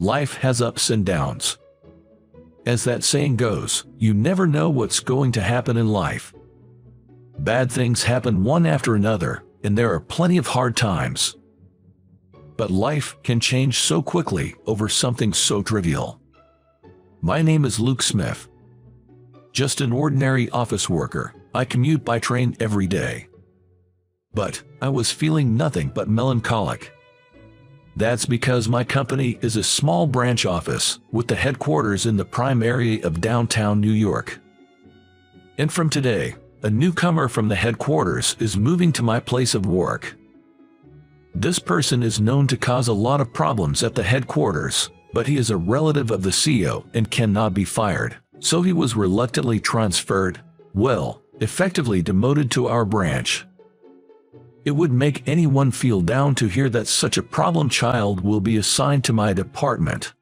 Life has ups and downs. As that saying goes, you never know what's going to happen in life. Bad things happen one after another, and there are plenty of hard times. But life can change so quickly over something so trivial. My name is Luke Smith. Just an ordinary office worker. I commute by train every day. But I was feeling nothing but melancholic. That's because my company is a small branch office with the headquarters in the prime area of downtown New York. And from today, a newcomer from the headquarters is moving to my place of work. This person is known to cause a lot of problems at the headquarters, but he is a relative of the CEO and cannot be fired, so he was reluctantly transferred, effectively demoted to our branch. It would make anyone feel down to hear that such a problem child will be assigned to my department.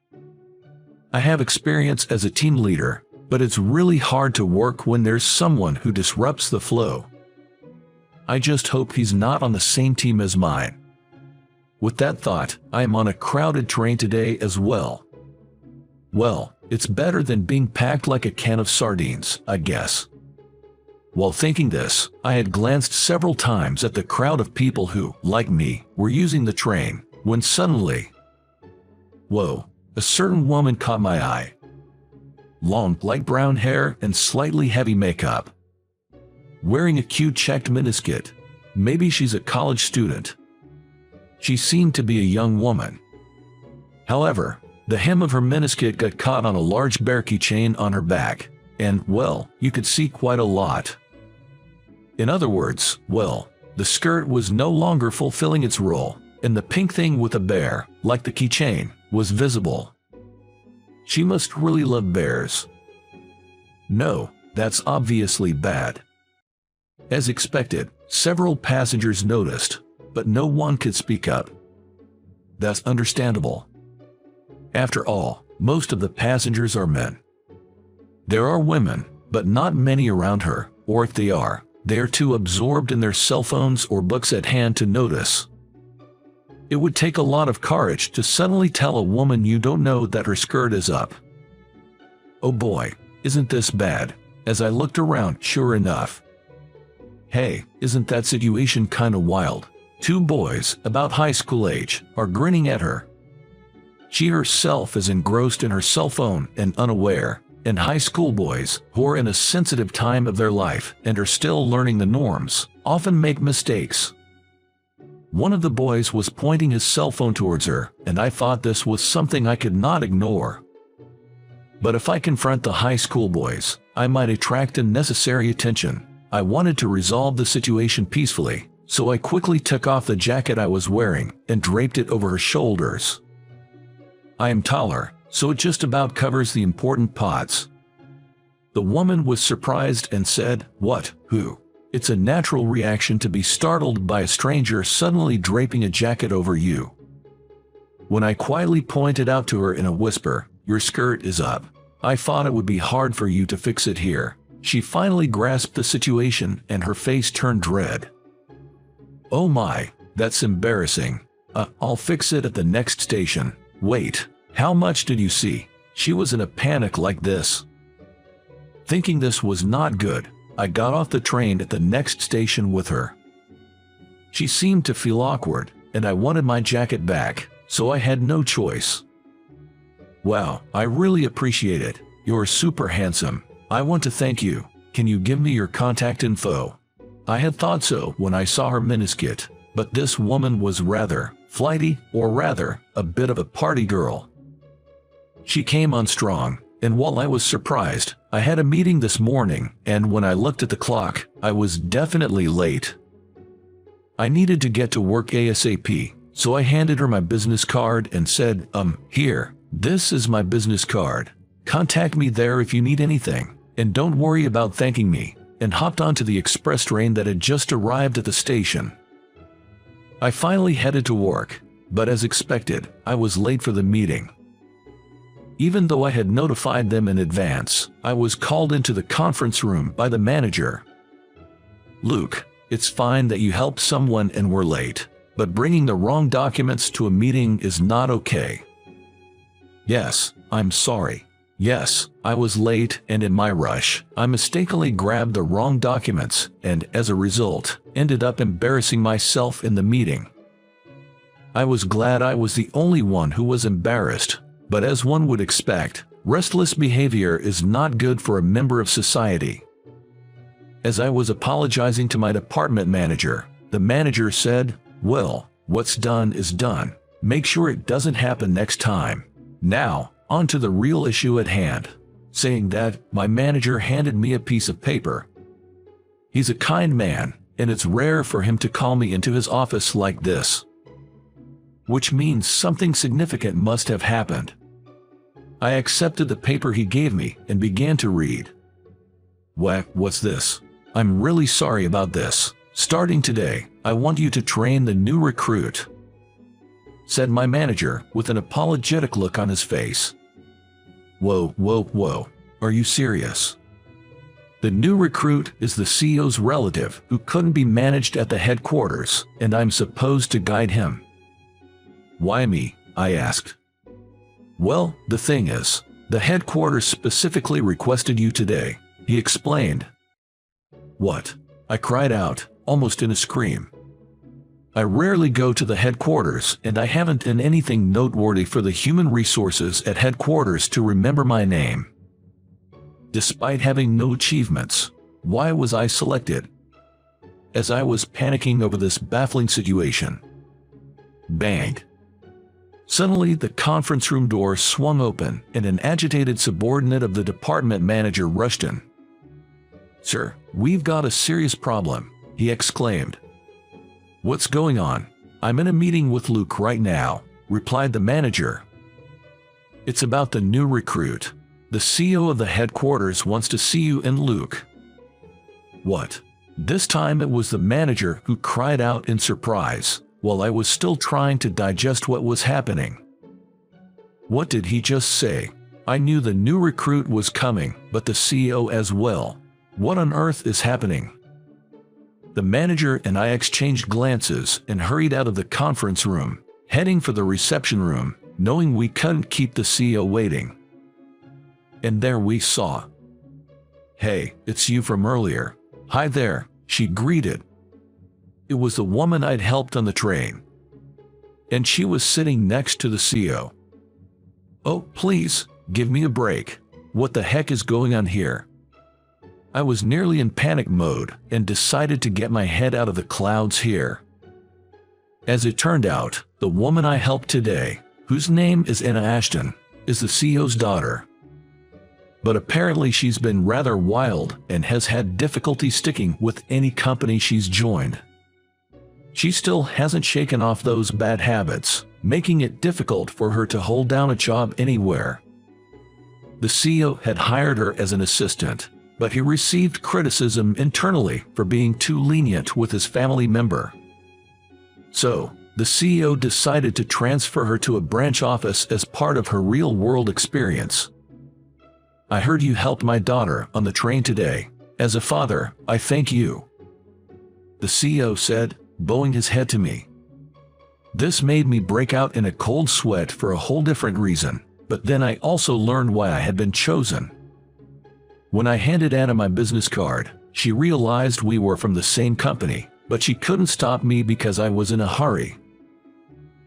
I have experience as a team leader, but it's really hard to work when there's someone who disrupts the flow. I just hope he's not on the same team as mine. With that thought, I am on a crowded train today as well. Well, it's better than being packed like a can of sardines, I guess. While thinking this, I had glanced several times at the crowd of people who, like me, were using the train, when suddenly, a certain woman caught my eye. Long, light brown hair and slightly heavy makeup. Wearing a cute checked miniskirt. Maybe she's a college student. She seemed to be a young woman. However, the hem of her miniskirt got caught on a large bear keychain on her back, and, you could see quite a lot. In other words, the skirt was no longer fulfilling its role, and the pink thing with a bear, like the keychain, was visible. She must really love bears. No, that's obviously bad. As expected, several passengers noticed, but no one could speak up. That's understandable. After all, most of the passengers are men. There are women, but not many around her, or if they are too absorbed in their cell phones or books at hand to notice. It would take a lot of courage to suddenly tell a woman you don't know that her skirt is up. Oh boy, isn't this bad? As I looked around, sure enough. Hey, isn't that situation kinda wild? Two boys, about high school age, are grinning at her. She herself is engrossed in her cell phone and unaware. And high school boys, who are in a sensitive time of their life and are still learning the norms, often make mistakes. One of the boys was pointing his cell phone towards her, and I thought this was something I could not ignore. But if I confront the high school boys, I might attract unnecessary attention. I wanted to resolve the situation peacefully, so I quickly took off the jacket I was wearing and draped it over her shoulders. I am taller, so it just about covers the important parts. The woman was surprised and said, "What? Who?" It's a natural reaction to be startled by a stranger suddenly draping a jacket over you. When I quietly pointed out to her in a whisper, "Your skirt is up. I thought it would be hard for you to fix it here," she finally grasped the situation and her face turned red. "Oh my, that's embarrassing. I'll fix it at the next station. Wait. How much did you see?" She was in a panic like this. Thinking this was not good, I got off the train at the next station with her. She seemed to feel awkward, and I wanted my jacket back, so I had no choice. "Wow, I really appreciate it. You're super handsome. I want to thank you. Can you give me your contact info?" I had thought so when I saw her miniskirt, but this woman was rather flighty, or rather, a bit of a party girl. She came on strong, and while I was surprised, I had a meeting this morning, and when I looked at the clock, I was definitely late. I needed to get to work ASAP, so I handed her my business card and said, "Here, this is my business card. Contact me there if you need anything, and don't worry about thanking me," and hopped onto the express train that had just arrived at the station. I finally headed to work, but as expected, I was late for the meeting. Even though I had notified them in advance, I was called into the conference room by the manager. "Luke, it's fine that you helped someone and were late, but bringing the wrong documents to a meeting is not okay." Yes, I'm sorry. Yes, I was late, and in my rush, I mistakenly grabbed the wrong documents and, as a result, ended up embarrassing myself in the meeting. I was glad I was the only one who was embarrassed, but as one would expect, restless behavior is not good for a member of society. As I was apologizing to my department manager, the manager said, "Well, what's done is done. Make sure it doesn't happen next time. Now, on to the real issue at hand." Saying that, my manager handed me a piece of paper. He's a kind man, and it's rare for him to call me into his office like this. Which means something significant must have happened. I accepted the paper he gave me and began to read. What's this? I'm really sorry about this. Starting today, I want you to train the new recruit," said my manager with an apologetic look on his face. Whoa. Are you serious? The new recruit is the CEO's relative who couldn't be managed at the headquarters, and I'm supposed to guide him. Why me? I asked. Well, the thing is, the headquarters specifically requested you today, he explained. What? I cried out, almost in a scream. I rarely go to the headquarters, and I haven't done anything noteworthy for the human resources at headquarters to remember my name. Despite having no achievements, why was I selected? As I was panicking over this baffling situation. Bang! Suddenly, the conference room door swung open, and an agitated subordinate of the department manager rushed in. "Sir, we've got a serious problem," he exclaimed. "What's going on?" "I'm in a meeting with Luke right now," replied the manager. "It's about the new recruit. The CEO of the headquarters wants to see you and Luke." What? This time it was the manager who cried out in surprise, while I was still trying to digest what was happening. What did he just say? I knew the new recruit was coming, but the CEO as well. What on earth is happening? The manager and I exchanged glances and hurried out of the conference room, heading for the reception room, knowing we couldn't keep the CEO waiting. And there we saw. "Hey, it's you from earlier." "Hi there," she greeted. It was the woman I'd helped on the train. And she was sitting next to the CEO. "Oh, please, give me a break. What the heck is going on here?" I was nearly in panic mode and decided to get my head out of the clouds here. As it turned out, the woman I helped today, whose name is Anna Ashton, is the CEO's daughter. But apparently she's been rather wild and has had difficulty sticking with any company she's joined. She still hasn't shaken off those bad habits, making it difficult for her to hold down a job anywhere. The CEO had hired her as an assistant, but he received criticism internally for being too lenient with his family member. So, the CEO decided to transfer her to a branch office as part of her real-world experience. "I heard you helped my daughter on the train today. As a father, I thank you," the CEO said, bowing his head to me. This made me break out in a cold sweat for a whole different reason, but then I also learned why I had been chosen. When I handed Anna my business card, she realized we were from the same company, but she couldn't stop me because I was in a hurry.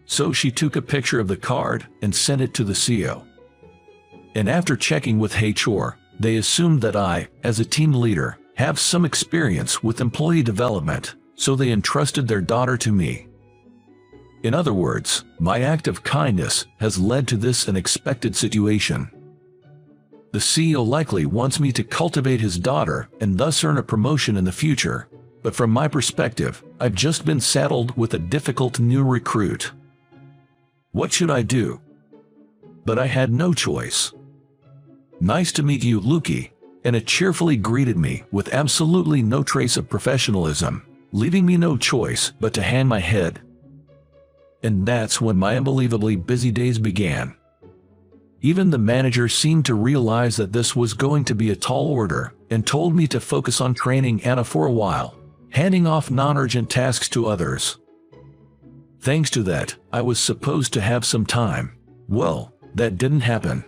So she took a picture of the card and sent it to the CEO. And after checking with HR, they assumed that I, as a team leader, have some experience with employee development, so they entrusted their daughter to me. In other words, my act of kindness has led to this unexpected situation. The CEO likely wants me to cultivate his daughter and thus earn a promotion in the future, but from my perspective, I've just been saddled with a difficult new recruit. What should I do? But I had no choice. "Nice to meet you, Lukey," Anna cheerfully greeted me with absolutely no trace of professionalism, leaving me no choice but to hang my head. And that's when my unbelievably busy days began. Even the manager seemed to realize that this was going to be a tall order and told me to focus on training Anna for a while, handing off non-urgent tasks to others. Thanks to that, I was supposed to have some time. Well, that didn't happen.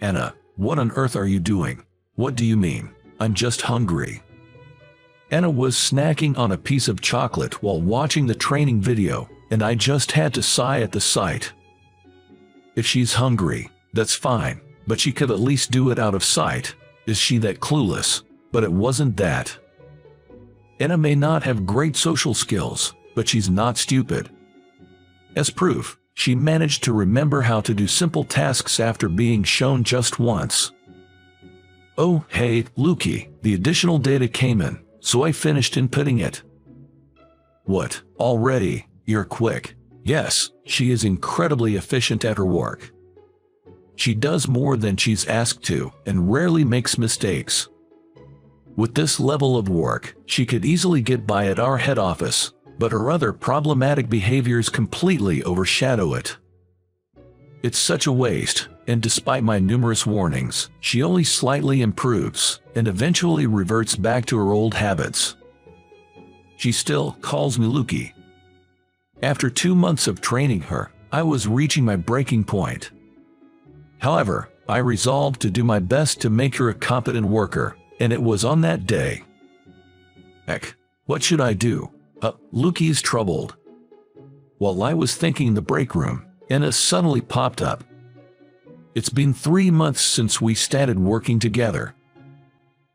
Anna, what on earth are you doing? What do you mean? I'm just hungry. Anna was snacking on a piece of chocolate while watching the training video, and I just had to sigh at the sight. If she's hungry, that's fine, but she could at least do it out of sight. Is she that clueless? But it wasn't that. Anna may not have great social skills, but she's not stupid. As proof, she managed to remember how to do simple tasks after being shown just once. Oh, hey, Lukey, the additional data came in, so I finished inputting it. What, already? You're quick. Yes, she is incredibly efficient at her work. She does more than she's asked to and rarely makes mistakes. With this level of work, she could easily get by at our head office, but her other problematic behaviors completely overshadow it. It's such a waste, and despite my numerous warnings, she only slightly improves and eventually reverts back to her old habits. She still calls me Lukey. After 2 months of training her, I was reaching my breaking point. However, I resolved to do my best to make her a competent worker, and it was on that day. Heck, what should I do? Lukey's troubled. While I was thinking in the break room, Anna suddenly popped up. It's been 3 months since we started working together.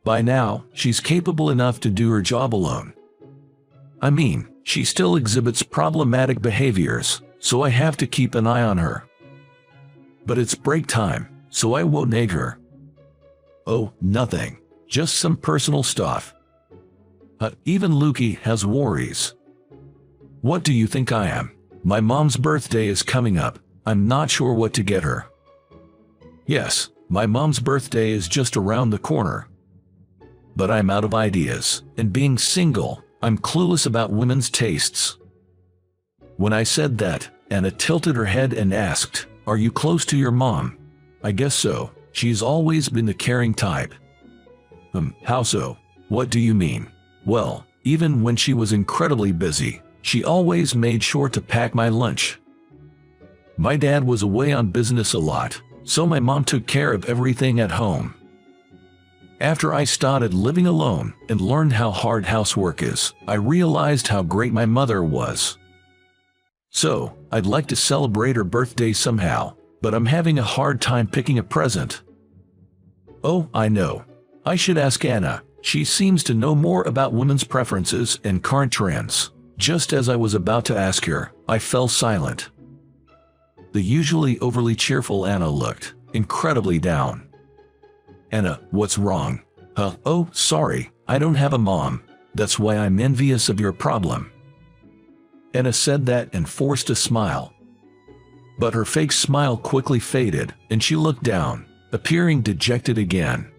By now, she's capable enough to do her job alone. I mean, she still exhibits problematic behaviors, so I have to keep an eye on her. But it's break time, so I won't nag her. Oh, nothing. Just some personal stuff. Even Lukey has worries. What do you think I am? My mom's birthday is coming up. I'm not sure what to get her. Yes, my mom's birthday is just around the corner. But I'm out of ideas, and being single, I'm clueless about women's tastes. When I said that, Anna tilted her head and asked, "Are you close to your mom?" I guess so. She's always been the caring type. How so? What do you mean? Well, even when she was incredibly busy, she always made sure to pack my lunch. My dad was away on business a lot, so my mom took care of everything at home. After I started living alone and learned how hard housework is, I realized how great my mother was. So, I'd like to celebrate her birthday somehow, but I'm having a hard time picking a present. Oh, I know. I should ask Anna. She seems to know more about women's preferences and current trends. Just as I was about to ask her, I fell silent. The usually overly cheerful Anna looked incredibly down. Anna, what's wrong? Oh, sorry, I don't have a mom. That's why I'm envious of your problem. Anna said that and forced a smile. But her fake smile quickly faded, and she looked down, appearing dejected again.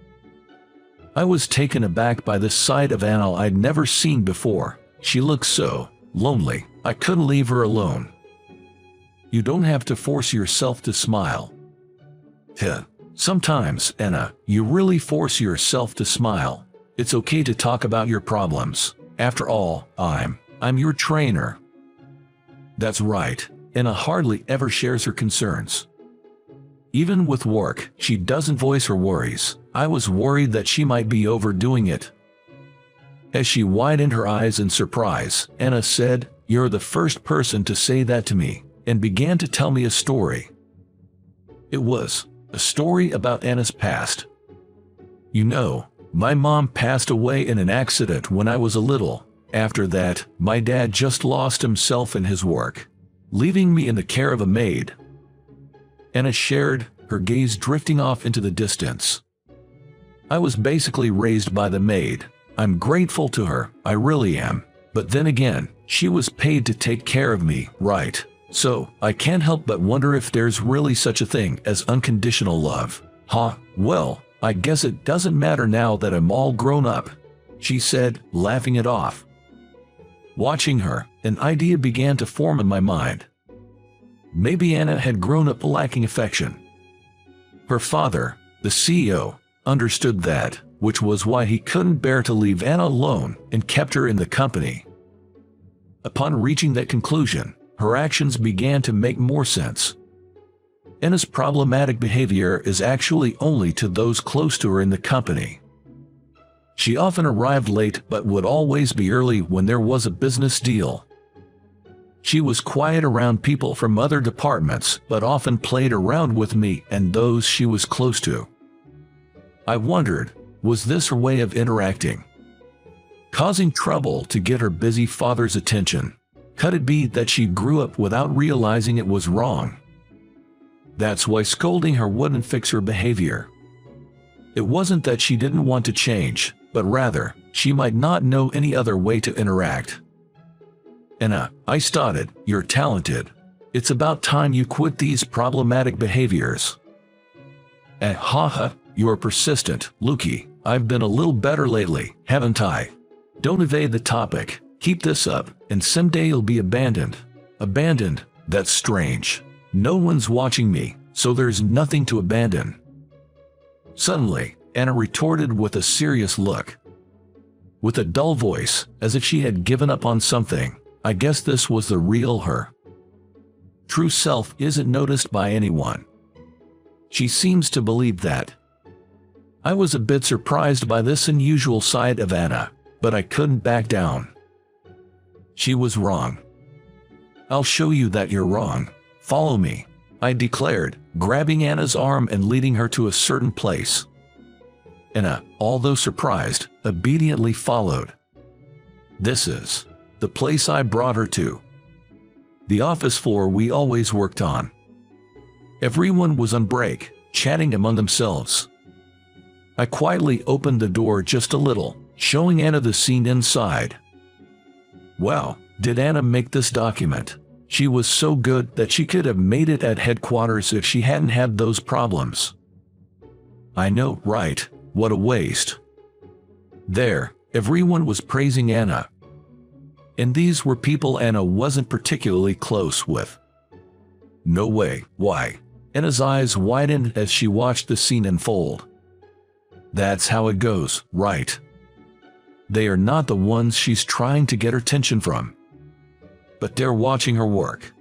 I was taken aback by this side of Anna I'd never seen before. She looked so lonely, I couldn't leave her alone. You don't have to force yourself to smile. Sometimes, Anna, you really force yourself to smile. It's okay to talk about your problems. After all, I'm your trainer. That's right, Anna hardly ever shares her concerns. Even with work, she doesn't voice her worries. I was worried that she might be overdoing it. As she widened her eyes in surprise, Anna said, "You're the first person to say that to me," and began to tell me a story. It was a story about Anna's past. You know, my mom passed away in an accident when I was a little. After that, my dad just lost himself in his work, leaving me in the care of a maid. Anna shared, her gaze drifting off into the distance. I was basically raised by the maid. I'm grateful to her, I really am. But then again, she was paid to take care of me, right? So, I can't help but wonder if there's really such a thing as unconditional love. Well, I guess it doesn't matter now that I'm all grown up, she said, laughing it off. Watching her, an idea began to form in my mind. Maybe Anna had grown up lacking affection. Her father, the CEO, understood that, which was why he couldn't bear to leave Anna alone and kept her in the company. Upon reaching that conclusion, her actions began to make more sense. Anna's problematic behavior is actually only to those close to her in the company. She often arrived late but would always be early when there was a business deal. She was quiet around people from other departments but often played around with me and those she was close to. I wondered, was this her way of interacting? Causing trouble to get her busy father's attention? Could it be that she grew up without realizing it was wrong? That's why scolding her wouldn't fix her behavior. It wasn't that she didn't want to change, but rather, she might not know any other way to interact. Anna, I started, you're talented. It's about time you quit these problematic behaviors. Haha, you're persistent, Lukey. I've been a little better lately, haven't I? Don't evade the topic. Keep this up, and someday you'll be abandoned. Abandoned? That's strange. No one's watching me, so there's nothing to abandon. Suddenly, Anna retorted with a serious look. With a dull voice, as if she had given up on something. I guess this was the real her. True self isn't noticed by anyone. She seems to believe that. I was a bit surprised by this unusual side of Anna, but I couldn't back down. She was wrong. I'll show you that you're wrong. Follow me, I declared, grabbing Anna's arm and leading her to a certain place. Anna, although surprised, obediently followed. This is the place I brought her to. The office floor we always worked on. Everyone was on break, chatting among themselves. I quietly opened the door just a little, showing Anna the scene inside. Wow, did Anna make this document? She was so good that she could have made it at headquarters if she hadn't had those problems. I know, right? What a waste. There, everyone was praising Anna. And these were people Anna wasn't particularly close with. No way, why? Anna's eyes widened as she watched the scene unfold. That's how it goes, right? They are not the ones she's trying to get her attention from. But they're watching her work.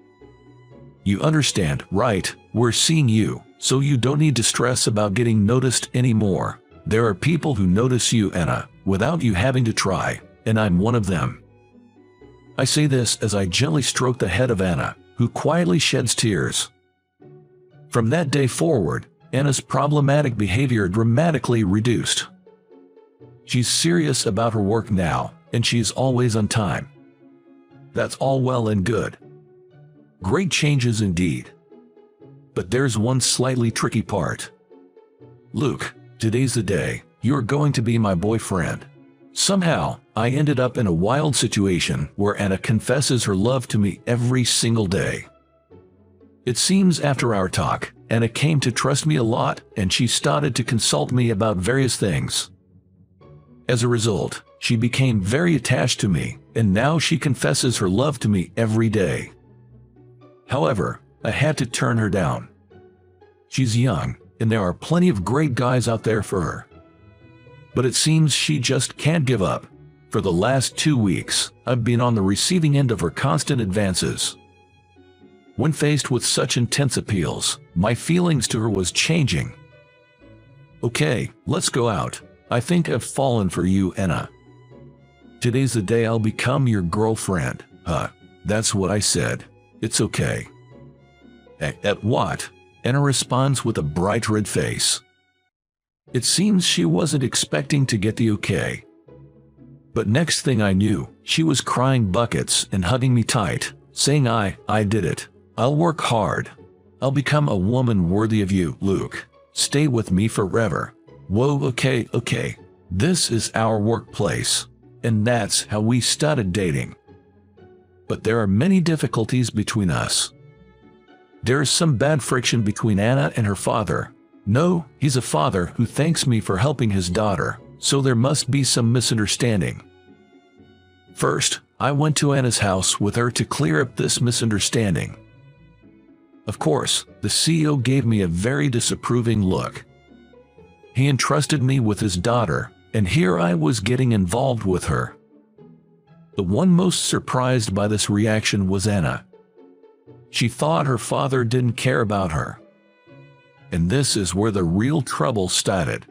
You understand, right? We're seeing you, so you don't need to stress about getting noticed anymore. There are people who notice you, Anna, without you having to try, and I'm one of them. I say this as I gently stroke the head of Anna, who quietly sheds tears. From that day forward, Anna's problematic behavior dramatically reduced. She's serious about her work now, and she's always on time. That's all well and good. Great changes indeed. But there's one slightly tricky part. Luke, today's the day. You're going to be my boyfriend. Somehow, I ended up in a wild situation where Anna confesses her love to me every single day. It seems after our talk, Anna came to trust me a lot and she started to consult me about various things. As a result, she became very attached to me, and now she confesses her love to me every day. However, I had to turn her down. She's young, and there are plenty of great guys out there for her. But it seems she just can't give up. For the last 2 weeks, I've been on the receiving end of her constant advances. When faced with such intense appeals, my feelings to her was changing. Okay, let's go out. I think I've fallen for you, Anna. Today's the day I'll become your girlfriend. That's what I said. It's okay. At what? Anna responds with a bright red face. It seems she wasn't expecting to get the okay. But next thing I knew, she was crying buckets and hugging me tight, saying I did it. I'll work hard. I'll become a woman worthy of you, Luke. Stay with me forever. Whoa, okay. This is our workplace. And that's how we started dating. But there are many difficulties between us. There is some bad friction between Anna and her father. No, he's a father who thanks me for helping his daughter, so there must be some misunderstanding. First, I went to Anna's house with her to clear up this misunderstanding. Of course, the CEO gave me a very disapproving look. He entrusted me with his daughter, and here I was getting involved with her. The one most surprised by this reaction was Anna. She thought her father didn't care about her. and this is where the real trouble started.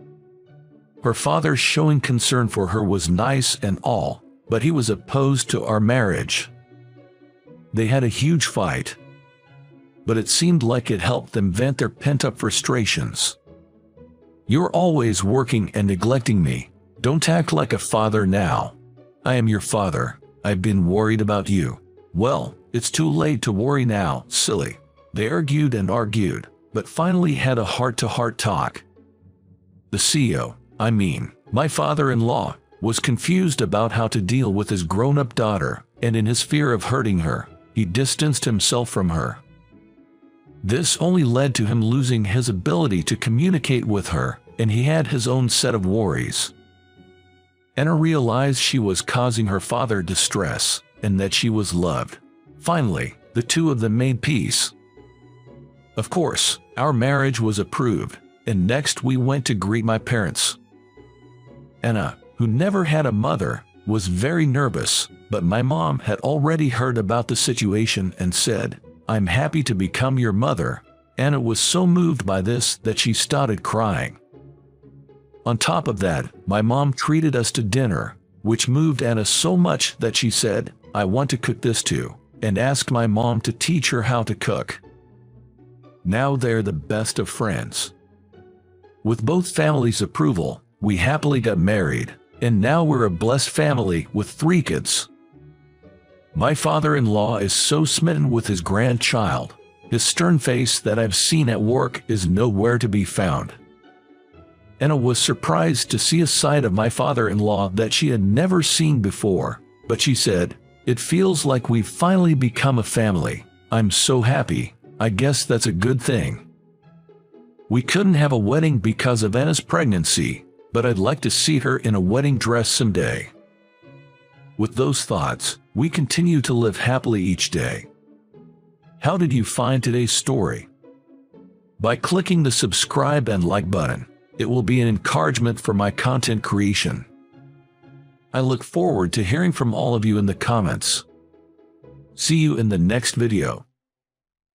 Her father showing concern for her was nice and all, but he was opposed to our marriage. They had a huge fight, but it seemed like it helped them vent their pent-up frustrations. "You're always working and neglecting me. Don't act like a father now. I am your father. I've been worried about you." "Well, it's too late to worry now, silly." They argued and argued, but finally had a heart-to-heart talk. The CEO, my father-in-law, was confused about how to deal with his grown-up daughter, and in his fear of hurting her, he distanced himself from her. This only led to him losing his ability to communicate with her, and he had his own set of worries. Anna realized she was causing her father distress, and that she was loved. Finally, the two of them made peace. Of course, our marriage was approved, and next we went to greet my parents. Anna, who never had a mother, was very nervous, but my mom had already heard about the situation and said, "I'm happy to become your mother." Anna was so moved by this that she started crying. On top of that, my mom treated us to dinner, which moved Anna so much that she said, "I want to cook this too," and asked my mom to teach her how to cook. Now they're the best of friends. With both families' approval, we happily got married, and now we're a blessed family with 3 kids. My father-in-law is so smitten with his grandchild. His stern face that I've seen at work is nowhere to be found. Anna was surprised to see a side of my father-in-law that she had never seen before, but she said, "It feels like we've finally become a family. I'm so happy. I guess that's a good thing." We couldn't have a wedding because of Anna's pregnancy, but I'd like to see her in a wedding dress someday. With those thoughts, we continue to live happily each day. How did you find today's story? By clicking the subscribe and like button, it will be an encouragement for my content creation. I look forward to hearing from all of you in the comments. See you in the next video.